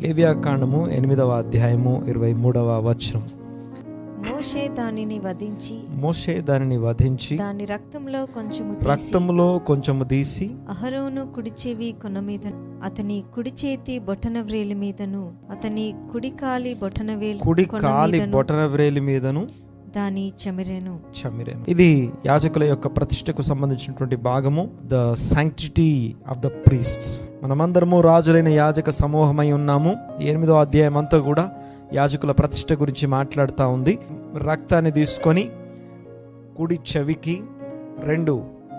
లేవియాకాండము 8వ అధ్యాయము 23వ వచనం. మోషే దానిని వధించి దాని రక్తంలో కొంచెము తీసి అహరోను కుడి చెవి కొన మీద, అతని కుడి చేతి బొటన వ్రేలి మీదను, అతని కుడి కాలి బొటన వ్రేలి మీదను దాని చెమిరెను. ఇది యాజకుల యొక్క ప్రతిష్టకు సంబంధించినటువంటి భాగము, the sanctity of the priests. మనమందరము రాజులైన యాజక సమూహమై ఉన్నాము. 8వ అధ్యాయం అంతా కూడా యాజకుల ప్రతిష్ట గురించి మాట్లాడుతూ ఉంది. రక్తాన్ని తీసుకొని కుడి చెవికి, 2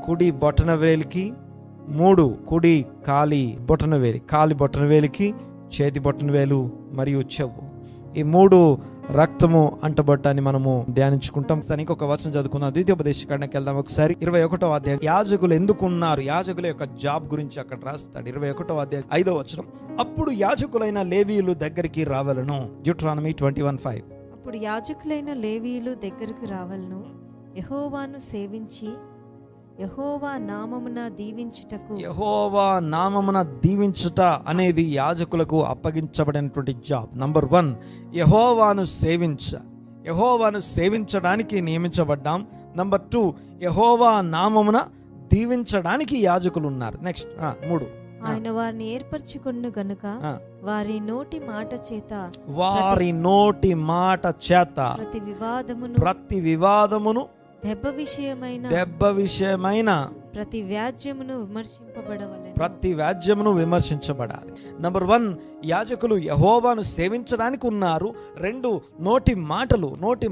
కుడి బొటన వేలికి, 3 కుడి కాలి బొటన వేలికి, చేతి బొటన వేలు మరియు చెవు, ఈ 3 రక్తము అంటబట్టాన్ని మనము ధ్యానించుకుంటాం. దానికి ఒక వచనం చదువుకుందాం. ద్వితీయోపదేశకాండకి వెళ్దాం ఒకసారి. 21వ అధ్యాయం యాజకులు ఎందుకున్నారు, యాజకుల యొక్క జాబ్ గురించి అక్కడ రాస్తాడు. 21వ అధ్యాయం 5వ వచనం. అప్పుడు యాజకులైన లేవీయులు దగ్గరికి రావలను. డ్యూటరానమీ 21:5. అప్పుడు యాజకులైన లేవీయులు దగ్గరికి రావలను, యెహోవాను సేవించి యెహోవా నామమున దీవించుట అనేది యాజకులకు అప్పగించబడినటువంటి జాబ్. నంబర్ 1, యెహోవాను సేవించడానికి నియమించబడ్డాం. నంబర్ 2, యెహోవా నామమున దీవించడానికి యాజకులు ఉన్నారు. నెక్స్ట్ 3, ఆయన వారిని ఏర్పరచుకొను గనుక వారి నోటి మాట చేత ప్రతి వివాదమును దెబ్బ విషయమైన ప్రతి వ్యాజ్యమును విమర్శింపబడాలి. నంబర్ 1, యాజకులు యెహోవాను సేవించడానికి ఉన్నారు. 2, నోటి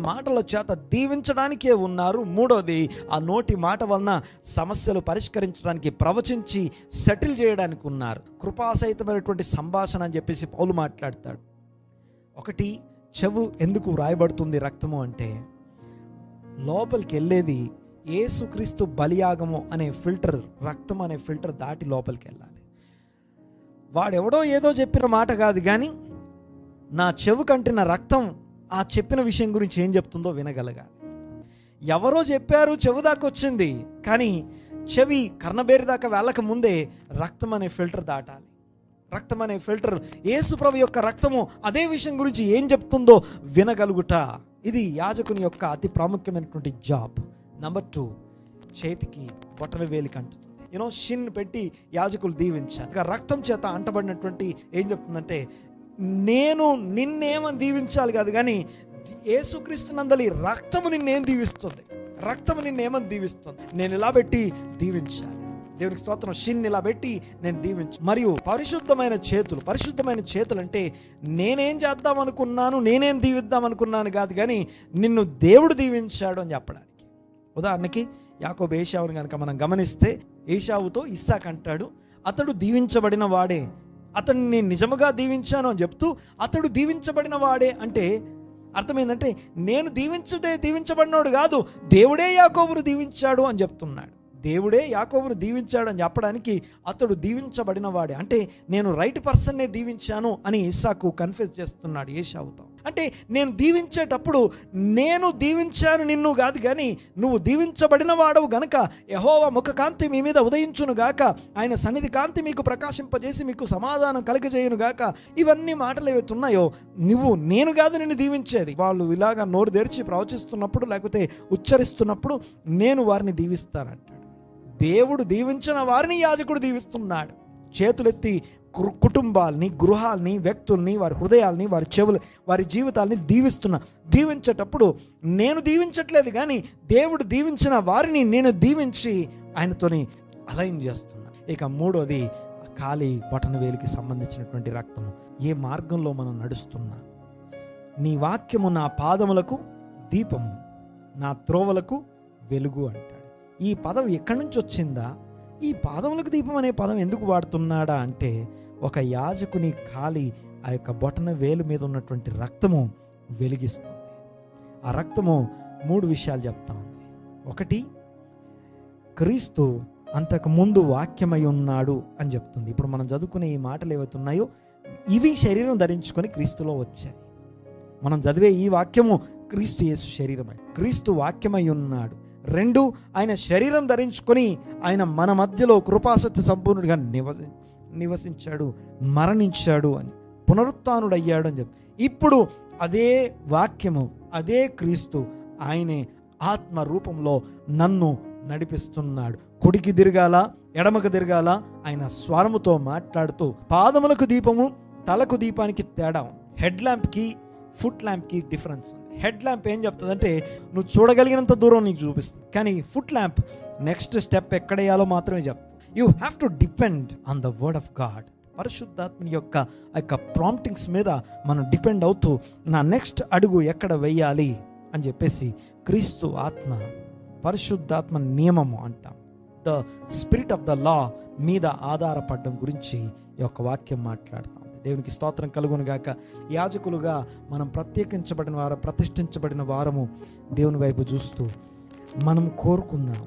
మాటల చేత దీవించడానికే ఉన్నారు. 3వది, ఆ నోటి మాట వలన సమస్యలు పరిష్కరించడానికి, ప్రవచించి సెటిల్ చేయడానికి ఉన్నారు. కృపాసహితమైనటువంటి సంభాషణ అని చెప్పేసి పౌలు మాట్లాడతాడు. 1, చెవు ఎందుకు వ్రాయబడుతుంది రక్తము అంటే, లోపలికి వెళ్ళేది యేసుక్రీస్తు బలియాగము అనే ఫిల్టర్, రక్తం అనే ఫిల్టర్ దాటి లోపలికి వెళ్ళాలి. వాడెవడో ఏదో చెప్పిన మాట కాదు, కానీ నా చెవు కంటిన రక్తం ఆ చెప్పిన విషయం గురించి ఏం చెప్తుందో వినగలగాలి. ఎవరో చెప్పారు, చెవు దాకా వచ్చింది, కానీ చెవి కర్ణబేరి దాకా వెళ్ళక ముందే రక్తం అనే ఫిల్టర్ దాటాలి. రక్తం అనే ఫిల్టర్, యేసుప్రభు యొక్క రక్తము అదే విషయం గురించి ఏం చెప్తుందో వినగలుగుట. ఇది యాజకుని యొక్క అతి ప్రాముఖ్యమైనటువంటి జాబ్. నంబర్ 2, చేతికి బొటన వేలికి అంటుతుంది. షిన్ పెట్టి యాజకులు దీవించాలి. రక్తం చేత అంటబడినటువంటి ఏం చెప్తుందంటే, నేను నిన్నేమని దీవించాలి కాదు, కానీ యేసుక్రీస్తునందలి రక్తము నిన్నేం దీవిస్తుంది, రక్తము నిన్నేమని దీవిస్తుంది, నేను ఇలా పెట్టి దీవించాలి. దేవునికి స్తోత్రం. షిన్ ఇలా పెట్టి నేను దీవించు. మరియు పరిశుద్ధమైన చేతులు అంటే నేనేం చేద్దాం అనుకున్నాను, నేనేం దీవిద్దాం అనుకున్నాను కాదు, కానీ నిన్ను దేవుడు దీవించాడు అని చెప్పడానికి. ఉదాహరణకి యాకోబు ఏశావుని కనుక మనం గమనిస్తే, ఏశావుతో ఇస్సాకు అంటాడు, అతడు దీవించబడిన వాడే, అతన్ని నిజముగా దీవించాను అని చెప్తూ అతడు దీవించబడిన వాడే అంటే అర్థం ఏంటంటే, నేను దీవించబడినోడు కాదు, దేవుడే యాకోబును దీవించాడు అని చెప్తున్నాడు. దేవుడే యాకోబును దీవించాడు అని చెప్పడానికి అతడు దీవించబడిన వాడే అంటే నేను రైట్ పర్సన్నే దీవించాను అని ఇస్సాకు కన్ఫెస్ చేస్తున్నాడు ఏశావుతో. అంటే నేను దీవించేటప్పుడు నేను దీవించాను నిన్ను కాదు, కానీ నువ్వు దీవించబడిన వాడవు గనక యెహోవా ముఖ కాంతి మీ మీద ఉదయించును గాక, ఆయన సన్నిధి కాంతి మీకు ప్రకాశింపజేసి మీకు సమాధానం కలుగజేయును గాక. ఇవన్నీ మాటలు ఏవైతే ఉన్నాయో, నేను కాదు నిన్ను దీవించేది. వాళ్ళు ఇలాగా నోరు తెరిచి ప్రవచిస్తున్నప్పుడు, లేకపోతే ఉచ్చరిస్తున్నప్పుడు నేను వారిని దీవిస్తానంటాడు. దేవుడు దీవించిన వారిని యాజకుడు దీవిస్తున్నాడు. చేతులెత్తి కుటుంబాలని, గృహాలని, వ్యక్తుల్ని, వారి హృదయాల్ని, వారి చెవులు, వారి జీవితాలని దీవించేటప్పుడు నేను దీవించట్లేదు, కానీ దేవుడు దీవించిన వారిని నేను దీవించి ఆయనతోని అలైన్ చేస్తున్నా. ఇక 3వది, కాలి బొటన వేలికి సంబంధించినటువంటి రక్తము. ఏ మార్గంలో మనం నడుస్తున్నా, నీ వాక్యము నా పాదములకు దీపము, నా త్రోవలకు వెలుగు అంటాడు. ఈ పదం ఎక్కడి నుంచి వచ్చిందా, ఈ పాదములకు దీపం అనే పదం ఎందుకు వాడుతున్నాడా అంటే, ఒక యాజకుని కాలి ఆ యొక్క బొటన వేలు మీద ఉన్నటువంటి రక్తము వెలిగిస్తుంది. ఆ రక్తము 3 విషయాలు చెప్తా ఉంది. 1, క్రీస్తు అంతకు ముందు వాక్యమై ఉన్నాడు అని చెప్తుంది. ఇప్పుడు మనం చదువుకునే ఈ మాటలు ఏవైతే ఉన్నాయో, ఇవి శరీరం ధరించుకొని క్రీస్తులో వచ్చాయి. మనం చదివే ఈ వాక్యము క్రీస్తు యేసు శరీరమై, క్రీస్తు వాక్యమై ఉన్నాడు. 2, ఆయన శరీరం ధరించుకొని ఆయన మన మధ్యలో కృపాసత్య సంపూర్ణుడిగా నివసించాడు, మరణించాడు అని పునరుత్థానుడయ్యాడు అని చెప్పి. ఇప్పుడు అదే వాక్యము, అదే క్రీస్తు, ఆయనే ఆత్మ రూపంలో నన్ను నడిపిస్తున్నాడు. కుడికి తిరగాల, ఎడమకు తిరగాల, ఆయన స్వరముతో మాట్లాడుతూ. పాదములకు దీపము, తలకు దీపానికి తేడా ఉంది. హెడ్ ల్యాంప్కి ఫుట్ ల్యాంప్కి డిఫరెన్స్ ఉంది. హెడ్ ల్యాంప్ ఏం చెప్తుందంటే నువ్వు చూడగలిగినంత దూరం నీకు చూపిస్తుంది, కానీ ఫుట్ ల్యాంప్ నెక్స్ట్ స్టెప్ ఎక్కడేయాలో మాత్రమే చెప్తుంది. You have to depend on the word of God. పరిశుద్ధాత్మని యొక్క ప్రాంప్టింగ్స్ మీద మనం డిపెండ్ అవుతూ నా నెక్స్ట్ అడుగు ఎక్కడ వెయ్యాలి అని చెప్పేసి క్రీస్తు ఆత్మ, పరిశుద్ధాత్మ నియమము అంటాం, the spirit of the law మీద ఆధారపడడం గురించి ఈ యొక్క వాక్యం మాట్లాడుతాం. దేవునికి స్తోత్రం కలుగును గాక. యాజకులుగా మనం ప్రత్యేకించబడిన వారు, ప్రతిష్ఠించబడిన వారము దేవుని వైపు చూస్తూ మనం కోరుకుందాం,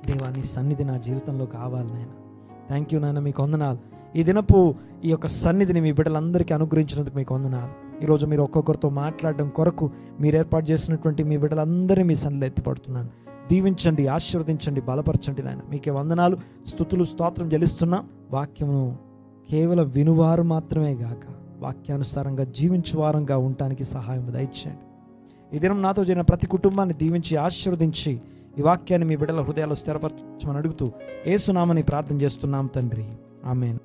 దేవా నీ సన్నిధి నా జీవితంలో కావాలి నాయన. థ్యాంక్ యూ నాయన, మీకు వందనాలు. ఈ దినపు ఈ యొక్క సన్నిధిని మీ బిడ్డలందరికీ అనుగ్రహించినందుకు మీకు వందనాలు. ఈరోజు మీరు ఒక్కొక్కరితో మాట్లాడడం కొరకు మీరు ఏర్పాటు చేసినటువంటి మీ బిడ్డలందరినీ మీ సన్నిధిలో ఎత్తిపడుతున్నాను. దీవించండి, ఆశీర్వదించండి, బలపరచండి నాయన. మీకే వందనాలు, స్తుతులు, స్తోత్రం చెల్లిస్తున్నా. వాక్యమును కేవలం వినువారు మాత్రమే గాక వాక్యానుసారంగా జీవించు వారంగా ఉండటానికి సహాయం దయచేయండి. ఈ దినం నాతో జరిగిన ప్రతి కుటుంబాన్ని దీవించి ఆశీర్వదించి ఈ వాక్యాన్ని మీ బిడ్డల హృదయాల్లో స్థిరపరచమని అడుగుతూ యేసు నామమున ప్రార్థన చేస్తున్నాం తండ్రి, ఆమేన్.